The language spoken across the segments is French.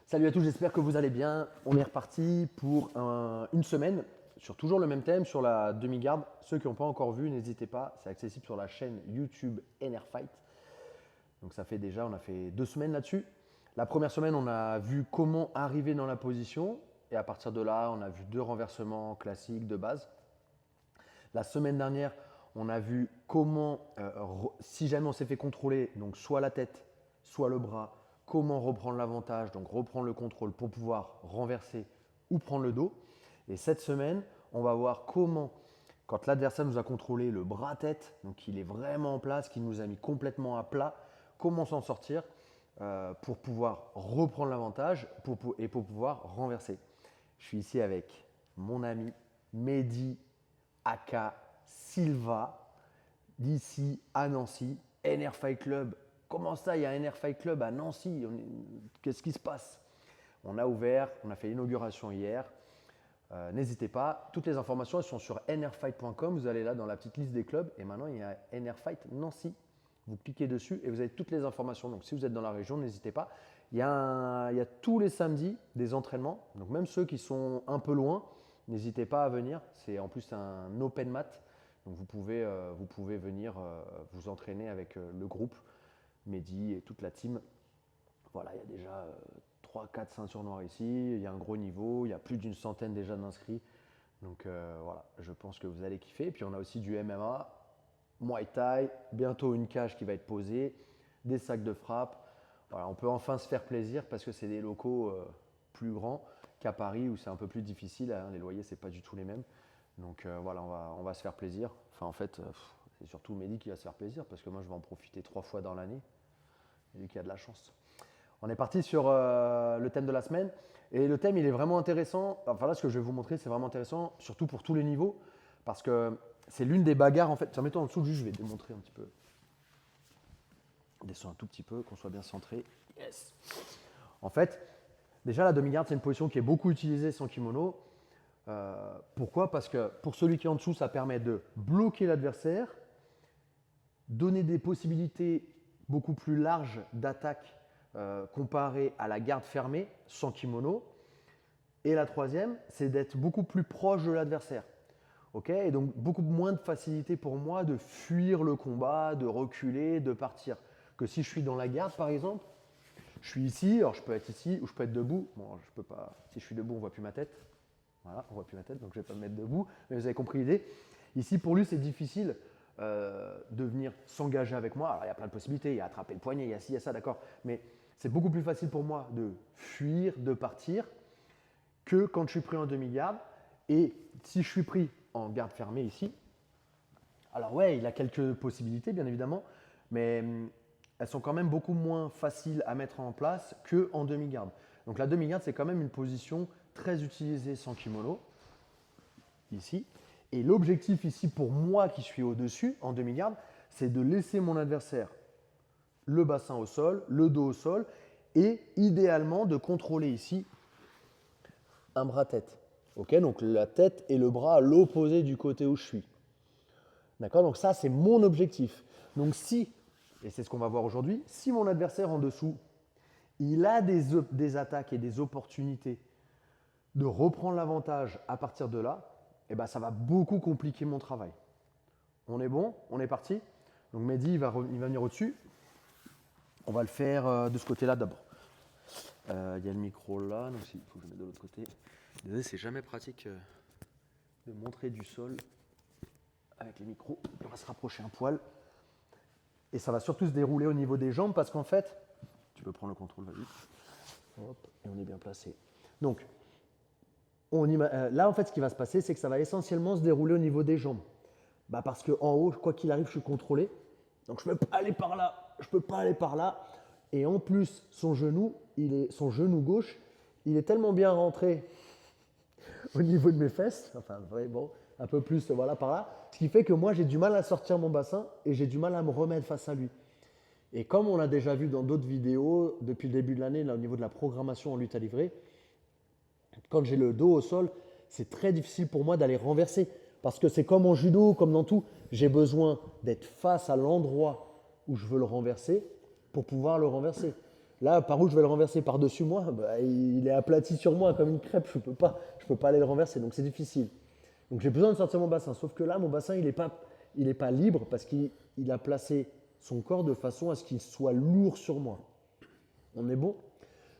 Salut à tous, j'espère que vous allez bien. On est reparti pour une semaine sur toujours le même thème, sur la demi-garde. Ceux qui n'ont pas encore vu, n'hésitez pas, c'est accessible sur la chaîne YouTube NRFight. Donc ça fait déjà, on a fait 2 semaines là-dessus. La première semaine, on a vu comment arriver dans la position et à partir de là, on a vu 2 renversements classiques de base. La semaine dernière, on a vu comment, si jamais on s'est fait contrôler, donc soit la tête, soit le bras, comment reprendre l'avantage, donc reprendre le contrôle pour pouvoir renverser ou prendre le dos. Et cette semaine, on va voir comment, quand l'adversaire nous a contrôlé le bras-tête, donc il est vraiment en place, qu'il nous a mis complètement à plat, comment s'en sortir pour pouvoir reprendre l'avantage et pour pouvoir renverser. Je suis ici avec mon ami Mehdi aka Silva, d'ici à Nancy, NR Fight Club. Comment ça, il y a un NR Fight Club à Nancy? Qu'est-ce qui se passe? On a ouvert, on a fait l'inauguration hier. N'hésitez pas, toutes les informations elles sont sur nrfight.com. Vous allez là dans la petite liste des clubs et maintenant il y a NR Fight Nancy. Vous cliquez dessus et vous avez toutes les informations. Donc si vous êtes dans la région, n'hésitez pas. Il y a tous les samedis des entraînements. Donc même ceux qui sont un peu loin, n'hésitez pas à venir. C'est en plus un open mat. Donc vous pouvez venir vous entraîner avec le groupe, Mehdi et toute la team. Voilà, il y a déjà 3, 4 ceintures noires ici. Il y a un gros niveau. Il y a plus d'une centaine déjà d'inscrits. Donc voilà, je pense que vous allez kiffer. Et puis on a aussi du MMA, Muay Thai, bientôt une cage qui va être posée, des sacs de frappe. Voilà, on peut enfin se faire plaisir parce que c'est des locaux plus grands qu'à Paris où c'est un peu plus difficile. Hein, les loyers, c'est pas du tout les mêmes. Donc voilà, on va se faire plaisir. Enfin, en fait, c'est surtout Mehdi qui va se faire plaisir parce que moi, je vais en profiter 3 fois dans l'année. C'est lui qui a de la chance. On est parti sur le thème de la semaine. Et le thème, il est vraiment intéressant. Enfin là, ce que je vais vous montrer, c'est vraiment intéressant, surtout pour tous les niveaux. Parce que c'est l'une des bagarres, en fait. Tiens, mets-toi en dessous, juste, je vais te démontrer un petit peu. Descends un tout petit peu, qu'on soit bien centré. Yes. En fait, déjà, la demi-garde, c'est une position qui est beaucoup utilisée sans kimono. Pourquoi? Parce que pour celui qui est en dessous, ça permet de bloquer l'adversaire, donner des possibilités beaucoup plus larges d'attaque comparé à la garde fermée sans kimono. Et la troisième, c'est d'être beaucoup plus proche de l'adversaire. Okay, et donc beaucoup moins de facilité pour moi de fuir le combat, de reculer, de partir. Que si je suis dans la garde par exemple, je suis ici, alors je peux être ici ou je peux être debout. Bon, je peux pas. Si je suis debout, on voit plus ma tête. Voilà, on voit plus ma tête, donc je vais pas me mettre debout. Mais vous avez compris l'idée. Ici, pour lui, c'est difficile de venir s'engager avec moi. Alors, il y a plein de possibilités. Il y a attraper le poignet, il y a ci, il y a ça, d'accord. Mais c'est beaucoup plus facile pour moi de fuir, de partir, que quand je suis pris en demi-garde. Et si je suis pris en garde fermée ici, alors ouais, il a quelques possibilités, bien évidemment, mais elles sont quand même beaucoup moins faciles à mettre en place qu'en demi-garde. Donc la demi-garde, c'est quand même une position très utilisée sans kimono, ici. Et l'objectif ici, pour moi qui suis au-dessus, en demi-garde, c'est de laisser mon adversaire le bassin au sol, le dos au sol, et idéalement de contrôler ici un bras-tête. Okay, donc la tête et le bras à l'opposé du côté où je suis. D'accord? Donc ça, c'est mon objectif. Donc si, et c'est ce qu'on va voir aujourd'hui, si mon adversaire en dessous, il a des attaques et des opportunités de reprendre l'avantage à partir de là, eh ben, ça va beaucoup compliquer mon travail. On est bon? On est parti? Donc Mehdi, il va venir au-dessus. On va le faire de ce côté-là d'abord. Il y a le micro là, donc il faut que je le mette de l'autre côté. Désolé, c'est jamais pratique de montrer du sol avec les micros. On va se rapprocher un poil. Et ça va surtout se dérouler au niveau des jambes parce qu'en fait, tu peux prendre le contrôle, vas-y. Hop, et on est bien placé. Donc, là, en fait, ce qui va se passer, c'est que ça va essentiellement se dérouler au niveau des jambes. Bah parce qu'en haut, quoi qu'il arrive, je suis contrôlé. Donc, je ne peux pas aller par là, je ne peux pas aller par là. Et en plus, son genou gauche, il est tellement bien rentré au niveau de mes fesses, enfin, bon, un peu plus, voilà, par là, ce qui fait que moi, j'ai du mal à sortir mon bassin et j'ai du mal à me remettre face à lui. Et comme on l'a déjà vu dans d'autres vidéos, depuis le début de l'année, là, au niveau de la programmation en lutte à livrer, quand j'ai le dos au sol, c'est très difficile pour moi d'aller renverser. Parce que c'est comme en judo, comme dans tout, j'ai besoin d'être face à l'endroit où je veux le renverser pour pouvoir le renverser. Là, par où je vais le renverser? Par-dessus moi? Bah, il est aplati sur moi comme une crêpe, je peux pas aller le renverser, donc c'est difficile. Donc j'ai besoin de sortir mon bassin. Sauf que là, mon bassin, il est pas libre parce qu'il a placé son corps de façon à ce qu'il soit lourd sur moi. On est bon?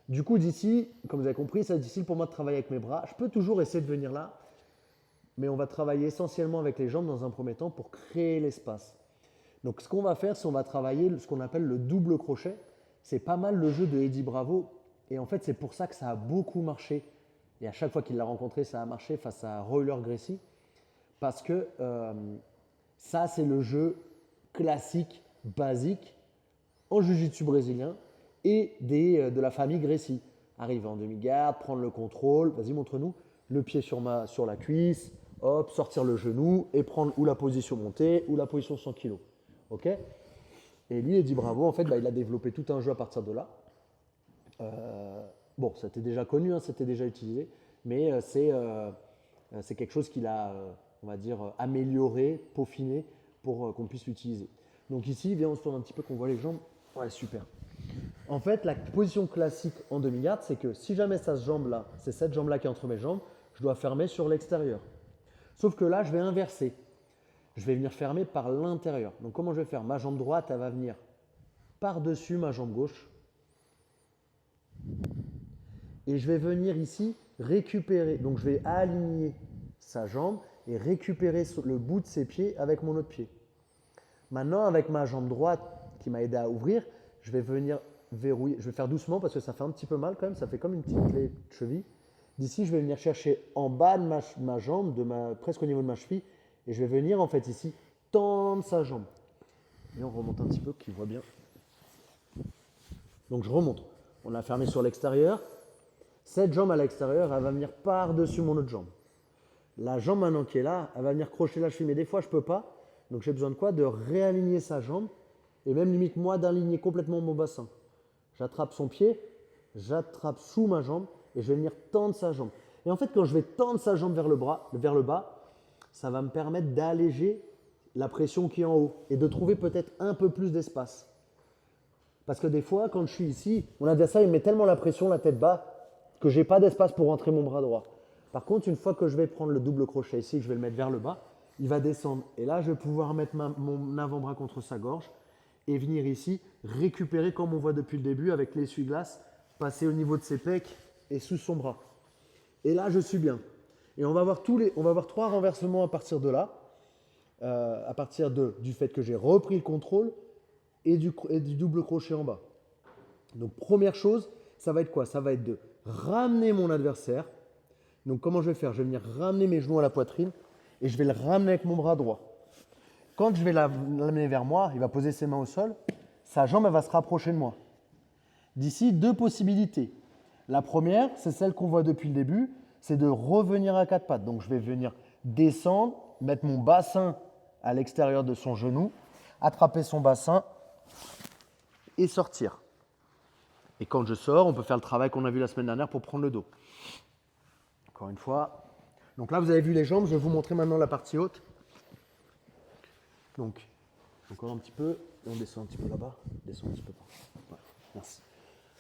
Du coup, d'ici, comme vous avez compris, c'est difficile pour moi de travailler avec mes bras. Je peux toujours essayer de venir là, mais on va travailler essentiellement avec les jambes dans un premier temps pour créer l'espace. Donc ce qu'on va faire, c'est on va travailler ce qu'on appelle le double crochet. C'est pas mal le jeu de Eddie Bravo. Et en fait, c'est pour ça que ça a beaucoup marché. Et à chaque fois qu'il l'a rencontré, ça a marché face à Royler Gracie. Parce que ça, c'est le jeu classique, basique, en jiu-jitsu brésilien et de la famille Gracie. Arriver en demi-garde, prendre le contrôle, vas-y montre-nous, le pied sur la cuisse, hop, sortir le genou et prendre ou la position montée ou la position 100 kg. Ok? Et lui, Eddie Bravo, en fait, il a développé tout un jeu à partir de là. Bon, c'était déjà connu, hein, c'était déjà utilisé, mais c'est quelque chose qu'il a, on va dire, amélioré, peaufiné pour qu'on puisse l'utiliser. Donc ici, viens, on se tourne un petit peu, qu'on voit les jambes. Ouais, super. En fait, la position classique en demi-garde, c'est que si jamais cette jambe-là, c'est cette jambe-là qui est entre mes jambes, je dois fermer sur l'extérieur. Sauf que là, je vais inverser. Je vais venir fermer par l'intérieur. Donc comment je vais faire? Ma jambe droite, elle va venir par-dessus ma jambe gauche. Et je vais venir ici récupérer. Donc je vais aligner sa jambe et récupérer le bout de ses pieds avec mon autre pied. Maintenant, avec ma jambe droite qui m'a aidé à ouvrir, je vais venir verrouiller. Je vais faire doucement parce que ça fait un petit peu mal quand même. Ça fait comme une petite clé de cheville. D'ici, je vais venir chercher en bas de ma jambe, presque au niveau de ma cheville. Et je vais venir en fait ici tendre sa jambe. Et on remonte un petit peu, qu'il voit bien. Donc je remonte. On l'a fermé sur l'extérieur. Cette jambe à l'extérieur, elle va venir par-dessus mon autre jambe. La jambe maintenant qui est là, elle va venir crocher la cheville. Mais des fois, je ne peux pas. Donc j'ai besoin de quoi? De réaligner sa jambe. Et même limite moi d'aligner complètement mon bassin. J'attrape son pied, j'attrape sous ma jambe et je vais venir tendre sa jambe. Et en fait, quand je vais tendre sa jambe vers le bas, ça va me permettre d'alléger la pression qui est en haut et de trouver peut-être un peu plus d'espace. Parce que des fois, quand je suis ici, mon adversaire il met tellement la pression, la tête bas, que je n'ai pas d'espace pour rentrer mon bras droit. Par contre, une fois que je vais prendre le double crochet ici, que je vais le mettre vers le bas, il va descendre. Et là, je vais pouvoir mettre mon avant-bras contre sa gorge et venir ici récupérer, comme on voit depuis le début, avec l'essuie-glace, passer au niveau de ses pecs et sous son bras. Et là, je suis bien. Et on va voir 3 renversements à partir de là, à partir du fait que j'ai repris le contrôle et du double crochet en bas. Donc première chose, ça va être quoi? Ça va être de ramener mon adversaire. Donc comment je vais faire? Je vais venir ramener mes genoux à la poitrine et je vais le ramener avec mon bras droit. Quand je vais l'amener vers moi, il va poser ses mains au sol, sa jambe elle va se rapprocher de moi. D'ici, 2 possibilités. La première, c'est celle qu'on voit depuis le début, c'est de revenir à 4 pattes. Donc je vais venir descendre, mettre mon bassin à l'extérieur de son genou, attraper son bassin et sortir. Et quand je sors, on peut faire le travail qu'on a vu la semaine dernière pour prendre le dos. Encore une fois. Donc là, vous avez vu les jambes, je vais vous montrer maintenant la partie haute. Donc, encore un petit peu, et on descend un petit peu là-bas, descend un petit peu par là. Voilà, merci.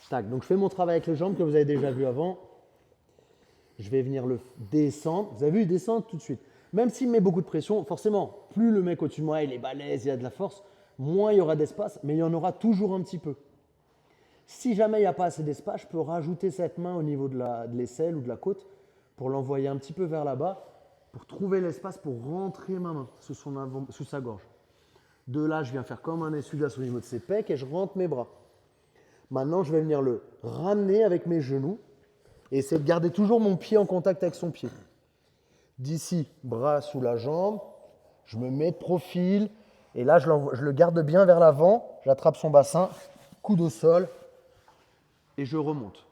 Tac, donc je fais mon travail avec les jambes que vous avez déjà vu avant. Je vais venir le descendre. Vous avez vu, il descend tout de suite. Même s'il met beaucoup de pression, forcément, plus le mec au-dessus de moi, il est balèze, il a de la force, moins il y aura d'espace, mais il y en aura toujours un petit peu. Si jamais il n'y a pas assez d'espace, je peux rajouter cette main au niveau de l'aisselle ou de la côte pour l'envoyer un petit peu vers là-bas, pour trouver l'espace pour rentrer ma main sous sa gorge. De là, je viens faire comme un essuie-glace au niveau de ses pecs et je rentre mes bras. Maintenant, je vais venir le ramener avec mes genoux et essayer de garder toujours mon pied en contact avec son pied. D'ici, bras sous la jambe, je me mets de profil et là, je le garde bien vers l'avant, j'attrape son bassin, coude au sol et je remonte.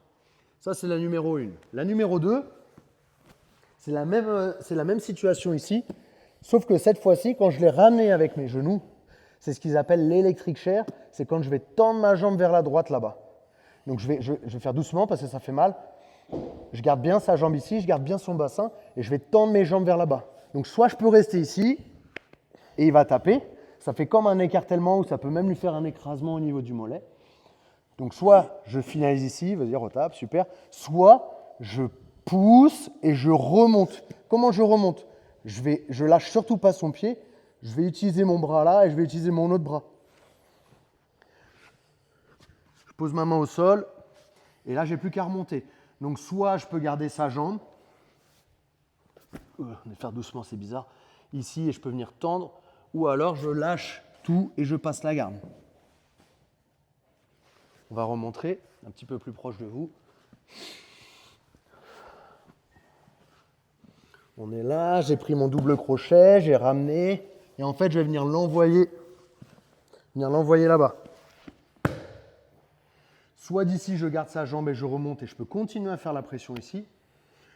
Ça, c'est la numéro 1. La numéro 2, c'est la même situation ici, sauf que cette fois-ci, quand je l'ai ramené avec mes genoux, c'est ce qu'ils appellent l'électric chair, c'est quand je vais tendre ma jambe vers la droite là-bas. Donc je vais faire doucement parce que ça fait mal. Je garde bien sa jambe ici, je garde bien son bassin et je vais tendre mes jambes vers là-bas. Donc soit je peux rester ici et il va taper, ça fait comme un écartèlement ou ça peut même lui faire un écrasement au niveau du mollet. Donc soit je finalise ici, vas-y retape, super. Soit je pousse et je remonte. Comment je remonte? Je lâche surtout pas son pied. Je vais utiliser mon bras là et je vais utiliser mon autre bras. Je pose ma main au sol et là j'ai plus qu'à remonter. Donc soit je peux garder sa jambe. Je vais faire doucement, c'est bizarre. Ici et je peux venir tendre. Ou alors je lâche tout et je passe la garde. On va remontrer un petit peu plus proche de vous. On est là, j'ai pris mon double crochet, j'ai ramené. Et en fait, je vais venir l'envoyer là-bas. Soit d'ici, je garde sa jambe et je remonte et je peux continuer à faire la pression ici.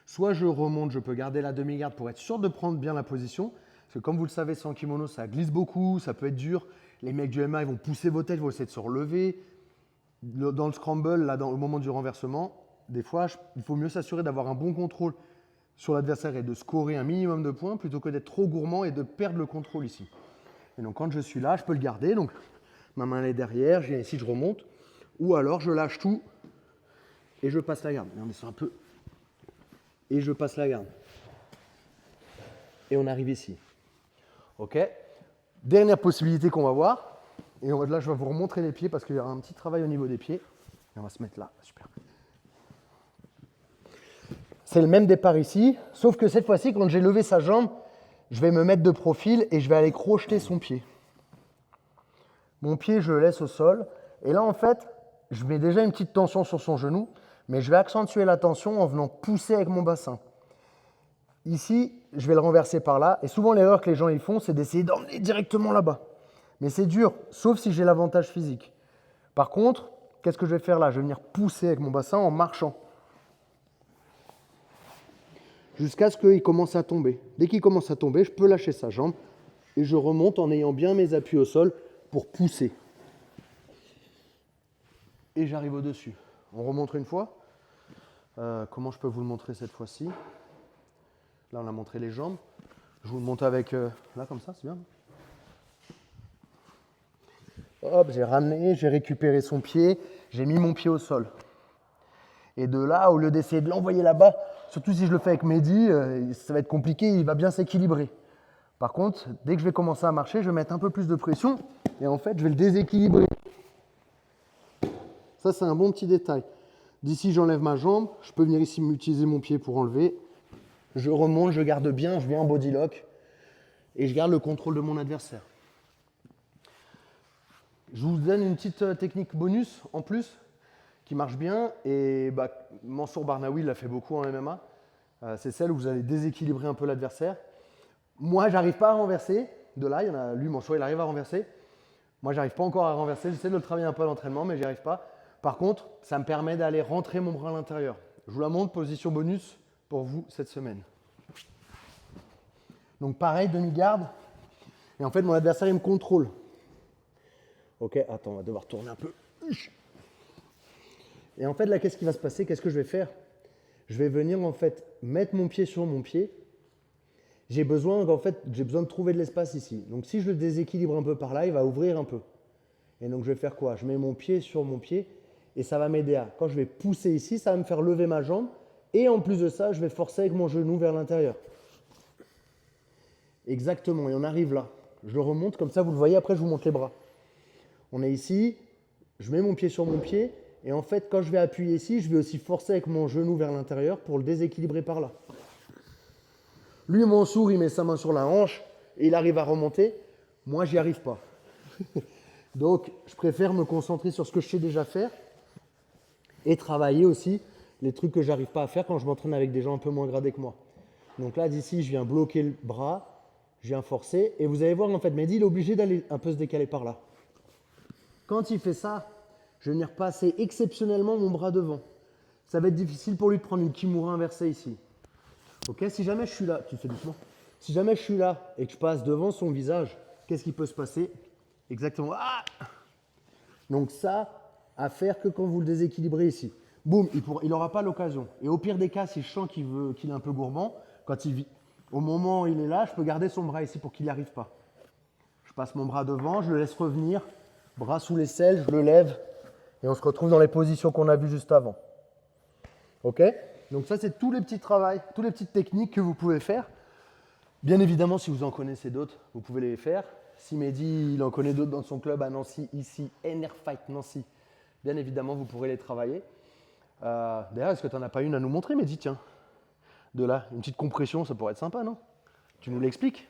Soit je remonte, je peux garder la demi-garde pour être sûr de prendre bien la position. Parce que comme vous le savez, sans kimono, ça glisse beaucoup, ça peut être dur. Les mecs du MMA, ils vont pousser vos têtes, ils vont essayer de se relever. Dans le scramble, là, au moment du renversement, des fois, il faut mieux s'assurer d'avoir un bon contrôle sur l'adversaire et de scorer un minimum de points plutôt que d'être trop gourmand et de perdre le contrôle ici. Et donc, quand je suis là, je peux le garder. Donc, ma main est derrière, je viens ici, je remonte. Ou alors, je lâche tout et je passe la garde. Et on descend un peu. Et je passe la garde. Et on arrive ici. OK. Dernière possibilité qu'on va voir. Et là, je vais vous remontrer les pieds parce qu'il y aura un petit travail au niveau des pieds. Et on va se mettre là. Super. C'est le même départ ici, sauf que cette fois-ci, quand j'ai levé sa jambe, je vais me mettre de profil et je vais aller crocheter son pied. Mon pied, je le laisse au sol. Et là, en fait, je mets déjà une petite tension sur son genou, mais je vais accentuer la tension en venant pousser avec mon bassin. Ici, je vais le renverser par là. Et souvent, l'erreur que les gens ils font, c'est d'essayer d'emmener directement là-bas. Mais c'est dur, sauf si j'ai l'avantage physique. Par contre, qu'est-ce que je vais faire là? Je vais venir pousser avec mon bassin en marchant. Jusqu'à ce qu'il commence à tomber. Dès qu'il commence à tomber, je peux lâcher sa jambe et je remonte en ayant bien mes appuis au sol pour pousser. Et j'arrive au-dessus. On remonte une fois. Comment je peux vous le montrer cette fois-ci? Là, on a montré les jambes. Je vous le montre avec... là, comme ça, c'est bien. Hop, j'ai ramené, j'ai récupéré son pied, j'ai mis mon pied au sol. Et de là, au lieu d'essayer de l'envoyer là-bas, surtout si je le fais avec Mehdi, ça va être compliqué, il va bien s'équilibrer. Par contre, dès que je vais commencer à marcher, je vais mettre un peu plus de pression et en fait, je vais le déséquilibrer. Ça, c'est un bon petit détail. D'ici, j'enlève ma jambe, je peux venir ici utiliser mon pied pour enlever. Je remonte, je garde bien, je viens en body lock et je garde le contrôle de mon adversaire. Je vous donne une petite technique bonus en plus qui marche bien et Mansour Barnaoui l'a fait beaucoup en MMA. C'est celle où vous allez déséquilibrer un peu l'adversaire. Moi, j'arrive pas à renverser. De là, il y en a lui, Mansour, il arrive à renverser. Moi, j'arrive pas encore à renverser. J'essaie de le travailler un peu à l'entraînement, mais j'y arrive pas. Par contre, ça me permet d'aller rentrer mon bras à l'intérieur. Je vous la montre, position bonus pour vous cette semaine. Donc pareil, demi-garde. Et en fait, mon adversaire, il me contrôle. Ok, attends, on va devoir tourner un peu. Et en fait, là, qu'est-ce qui va se passer? Qu'est-ce que je vais faire? Je vais venir, en fait, mettre mon pied sur mon pied. J'ai besoin de trouver de l'espace ici. Donc, si je le déséquilibre un peu par là, il va ouvrir un peu. Et donc, je vais faire quoi? Je mets mon pied sur mon pied et ça va m'aider à, quand je vais pousser ici, ça va me faire lever ma jambe. Et en plus de ça, je vais forcer avec mon genou vers l'intérieur. Exactement, et on arrive là. Je le remonte, comme ça, vous le voyez, après, je vous montre les bras. On est ici, je mets mon pied sur mon pied, et en fait, quand je vais appuyer ici, je vais aussi forcer avec mon genou vers l'intérieur pour le déséquilibrer par là. Lui, Mansour, il met sa main sur la hanche, et il arrive à remonter. Moi, j'y arrive pas. Donc, je préfère me concentrer sur ce que je sais déjà faire, et travailler aussi les trucs que j'arrive pas à faire quand je m'entraîne avec des gens un peu moins gradés que moi. Donc là, d'ici, je viens bloquer le bras, je viens forcer, et vous allez voir, en fait, Mehdi, il est obligé d'aller un peu se décaler par là. Quand il fait ça, je vais venir passer exceptionnellement mon bras devant. Ça va être difficile pour lui de prendre une kimura inversée ici. Ok, si jamais je suis là, tu fais doucement. Si jamais je suis là et que je passe devant son visage, qu'est-ce qui peut se passer? Exactement. Ah, donc ça, à faire que quand vous le déséquilibrez ici. Boum, il n'aura pas l'occasion. Et au pire des cas, si je sens qu'il est un peu gourmand, au moment où il est là, je peux garder son bras ici pour qu'il n'y arrive pas. Je passe mon bras devant, je le laisse revenir. Bras sous l'aisselle, je le lève Et on se retrouve dans les positions qu'on a vues juste avant. Ok? Donc ça, c'est tous les petits travaux, toutes les petites techniques que vous pouvez faire. Bien évidemment, si vous en connaissez d'autres, vous pouvez les faire. Si Mehdi, il en connaît d'autres dans son club à Nancy, ici, NRfight Nancy, bien évidemment, vous pourrez les travailler. D'ailleurs, est-ce que tu n'en as pas une à nous montrer, Mehdi? Tiens, de là, une petite compression, ça pourrait être sympa, non? Tu nous l'expliques?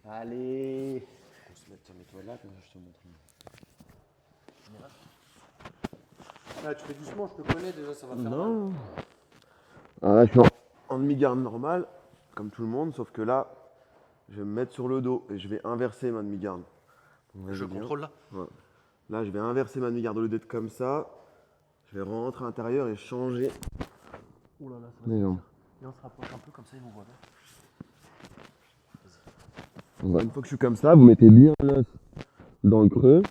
Allez. On se met, mets-toi là, comme ça je te montre. Ah, tu fais doucement, je te connais déjà, ça va faire mal. Non. Ah, là, je suis en demi-garde normale, comme tout le monde, sauf que là, je vais me mettre sur le dos et je vais inverser ma demi-garde. Je contrôle là. Ouais. Là, je vais inverser ma demi-garde au lieu d'être comme ça. Je vais rentrer à l'intérieur et changer. Ouh là là, ça va Les se jambes. Et on se rapproche un peu, comme ça ils nous voient bien. Une fois que je suis comme ça, vous mettez bien l'os dans le creux.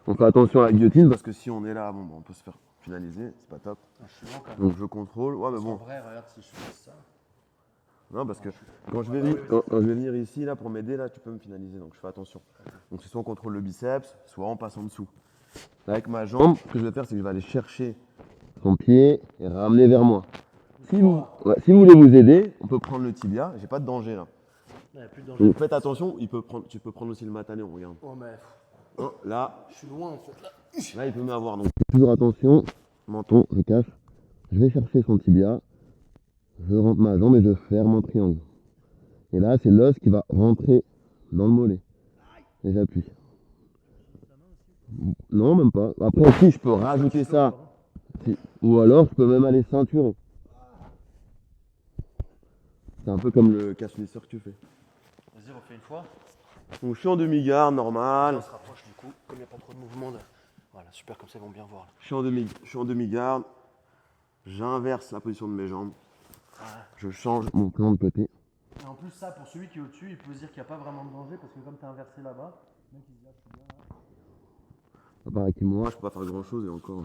On fait attention à la guillotine parce que si on est là, bon, on peut se faire finaliser, c'est pas top. Ah, je suis lent quand même. Donc je contrôle. Ouais, mais En bon. vrai, regarde si je fais ça. Non, parce que quand je vais venir ici là pour m'aider, là, tu peux me finaliser. Donc je fais attention. Donc c'est soit on contrôle le biceps, soit on passe en dessous. Là, avec ma jambe, ce que je vais faire, c'est que je vais aller chercher son pied et ramener vers moi. Si vous voulez vous aider, on peut prendre le tibia. J'ai pas de danger là. Il n'y a plus de danger. Donc faites attention, tu peux prendre aussi le matanion, regarde. Oh, mais Hein, là, je suis loin en fait. Là. là, il peut m'avoir. Donc toujours attention, menton, je cache. Je vais chercher son tibia, je rentre ma jambe et je ferme en triangle. Et là, c'est l'os qui va rentrer dans le mollet. Et j'appuie. Non, même pas. Après, si je peux rajouter ça, ou alors je peux même aller ceinturer. C'est un peu comme le cache-nisseur que tu fais. Vas-y, refais une fois. Donc je suis en demi-garde, On normal. se rapproche du coup, comme il n'y a pas trop de mouvement. Voilà, super, comme ça ils vont bien voir. Là. Je suis en demi-garde. J'inverse la position de mes jambes. Je change mon plan de côté. Et en plus, ça, pour celui qui est au-dessus, il peut se dire qu'il n'y a pas vraiment de danger parce que comme tu as inversé là-bas, le mec il se dit, ah, je suis bien là. À part avec moi, je peux pas faire grand chose et encore.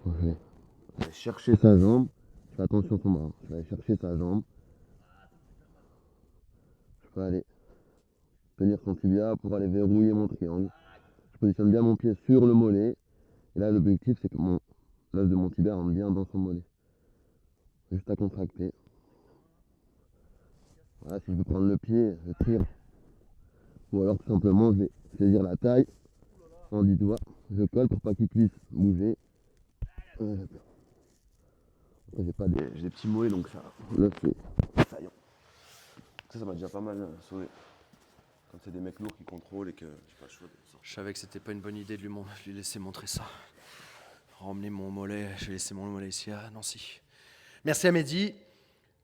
Je vais chercher sa jambe. Je fais attention à son bras. Je vais aller chercher sa jambe. Je peux aller tenir son tibia pour aller verrouiller mon triangle. Je positionne bien mon pied sur le mollet. Et là, l'objectif, c'est que l'os de mon tibia rentre bien dans son mollet. Juste à contracter. Voilà, si je veux prendre le pied, je tire. Ou alors tout simplement, je vais saisir la taille en 10 doigts. Je colle pour pas qu'il puisse bouger. J'ai des petits mollets, donc ça, là, c'est saillant. Ça m'a déjà pas mal sauvé. Quand c'est des mecs lourds qui contrôlent et que j'ai pas le choix de sortir. Je savais que c'était pas une bonne idée de lui laisser montrer ça. Ramener mon mollet, j'ai laissé mon mollet ici à Nancy. Merci à Mehdi.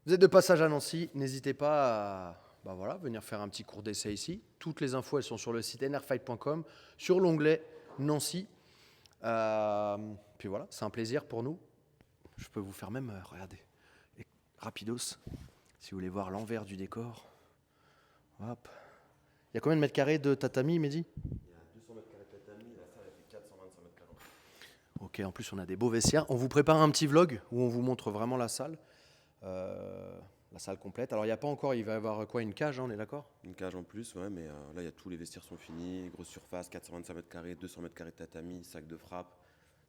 Vous êtes de passage à Nancy, n'hésitez pas à venir faire un petit cours d'essai ici. Toutes les infos elles sont sur le site nrfight.com, sur l'onglet Nancy. Puis voilà, c'est un plaisir pour nous. Je peux vous faire même, regardez, rapidos, si vous voulez voir l'envers du décor. Hop. Il y a combien de mètres carrés de tatami, Mehdi ? Il y a 200 mètres carrés de tatami, la salle elle fait 425 mètres carrés. Ok, en plus on a des beaux vestiaires. On vous prépare un petit vlog où on vous montre vraiment la salle complète. Alors il n'y a pas encore, il va y avoir quoi, une cage, hein, on est d'accord ? Une cage en plus, ouais, mais là il y a tous les vestiaires sont finis, grosse surface, 425 mètres carrés, 200 mètres carrés de tatami, sac de frappe,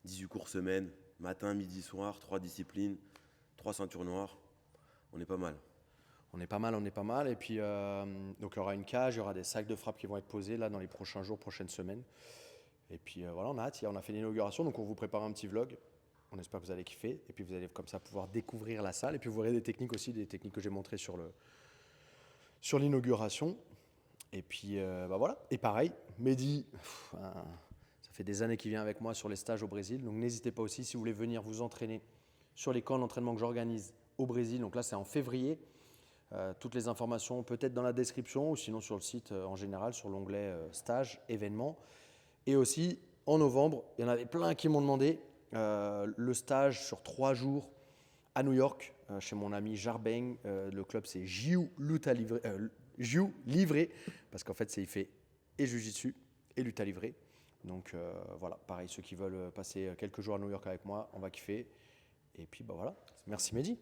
18 cours semaine, matin, midi, soir, 3 disciplines, 3 ceintures noires. On est pas mal. On est pas mal. Et puis, donc il y aura une cage, il y aura des sacs de frappe qui vont être posés là dans les prochains jours, prochaines semaines. Et puis voilà, on a hâte. On a fait l'inauguration, donc on vous prépare un petit vlog. On espère que vous allez kiffer. Et puis vous allez comme ça pouvoir découvrir la salle. Et puis vous verrez des techniques aussi, des techniques que j'ai montrées sur l'inauguration. Et puis voilà. Et pareil, Mehdi, ça fait des années qu'il vient avec moi sur les stages au Brésil. Donc n'hésitez pas aussi si vous voulez venir vous entraîner sur les camps d'entraînement que j'organise au Brésil. Donc là, c'est en février. Toutes les informations peut-être dans la description ou sinon sur le site en général, sur l'onglet stage, événements. Et aussi, en novembre, il y en avait plein qui m'ont demandé le stage sur 3 jours à New York, chez mon ami Jarbeng. Le club, c'est Jiu Livré, parce qu'en fait, il fait et Jiu-Jitsu et Luta Livré. Donc voilà, pareil, ceux qui veulent passer quelques jours à New York avec moi, on va kiffer. Et puis voilà, merci Mehdi,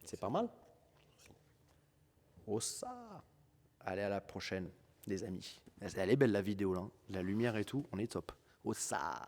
c'est pas mal. Oh ça! Allez, à la prochaine, les amis. Elle est belle la vidéo là, la lumière et tout, on est top. Oh ça!